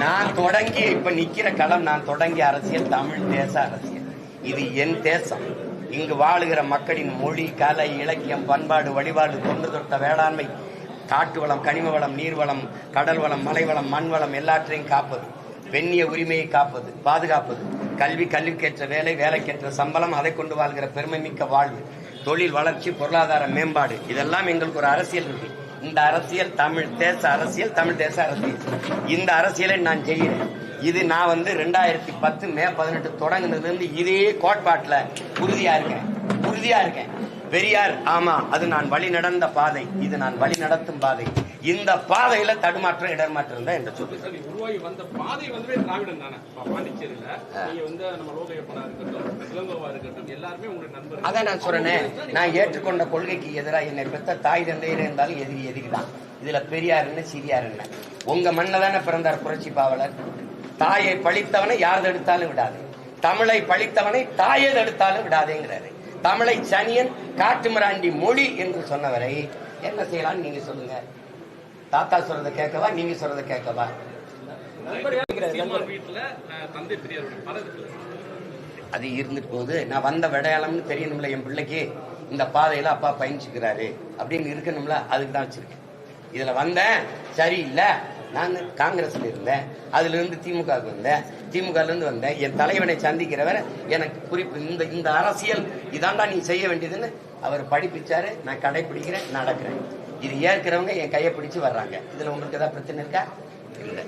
நான் தொடங்கி இப்ப நிக்கிற களம், நான் தொடங்கிய அரசியல் தமிழ் தேச அரசியல். இது என் தேசம். இங்கு வாழுகிற மக்களின் மொழி, கலை, இலக்கியம், பண்பாடு, வழிபாடு, தொன்று தொட்ட வேளாண்மை, காட்டு வளம், கனிம வளம், நீர்வளம், கடல் வளம், மலை வளம், மண் வளம் எல்லாற்றையும் காப்பது, பெண்ணிய உரிமையை காப்பது, பாதுகாப்பது, கல்வி, கல்விக்கேற்ற வேலை, வேலைக்கேற்ற சம்பளம், அதை கொண்டு வாழ்கிற பெருமை மிக்க வாழ்வு, தொழில் வளர்ச்சி, பொருளாதார மேம்பாடு, இதெல்லாம் எங்களுக்கு ஒரு அரசியல் இருக்கு. இந்த அரசியல் தமிழ் தேச அரசியல், தமிழ் தேச அரசியல். இந்த அரசியலை நான் செய்கிறேன். இது நான் 2010 மே 18 தொடங்கினதுல இருந்து இதே கோட்பாட்டுல உறுதியா இருக்கேன். பெரியார், ஆமா, அது நான் வழி நடந்த பாதை, இது நான் வழி நடத்தும் பாதை. இந்த பாதையில தடுமாற்றம், இடர்மாற்றம் தான் என்று சொல்லுங்க. உருவாகி வந்த பாதை திராவிடம் தானே. பாண்டிச்சேரியில நீங்க நம்ம லோகையப்பனா இருக்கட்டும், இளங்கோவா இருக்கட்டும், எல்லாருமே உங்களுக்கு நண்பர். அதான் நான் சொல்றேன், நான் ஏற்றுக்கொண்ட கொள்கைக்கு எதிராக என்னை பெற்ற தாய் தந்தையர் இருந்தாலும் எதிரிதான். இதுல பெரியார் என்ன, சிறியார் என்ன? உங்க மண்ண தானே பிறந்தார் புரட்சி பாவலர். தாயை பழித்தவனை யார் தடுத்தாலும் விடாது, தமிழை பழித்தவனை தாயை தடுத்தாலும் விடாதேங்கிறாரு. தமிழை சனியன், காட்டுமிராண்டி மொழி என்று சொன்னவரை என்ன செய்யலாம் நீங்க சொல்லுங்க. தாத்தா சொல்றதை கேட்கவா, நீங்க சொல்றதை கேட்கவா? அது இருந்துட்டு போகுது. நான் வந்த விடையாளம்னு தெரியணும்ல என் பிள்ளைக்கு. இந்த பாதையில அப்பா பயணிச்சுக்கிறாரு அப்படின்னு இருக்கணும்ல, அதுக்கு தான் வச்சிருக்கேன். இதுல வந்தேன், சரியில்லை. நான் காங்கிரஸ்ல இருந்தேன், அதுல இருந்து திமுகவுக்கு வந்தேன், திமுக இருந்து வந்தேன். என் தலைவனை சந்திக்கிறவர் எனக்கு குறிப்பு இந்த அரசியல் இதாண்டா நீ செய்ய வேண்டியதுன்னு அவர் படிப்பிச்சாரு. நான் கடைபிடிக்கிறேன், நடக்கிறேன். இது ஏற்கிறவங்க என் கையை பிடிச்சு வர்றாங்க. இதுல உங்களுக்கு ஏதாவது பிரச்சனை இருக்கா? இல்லை.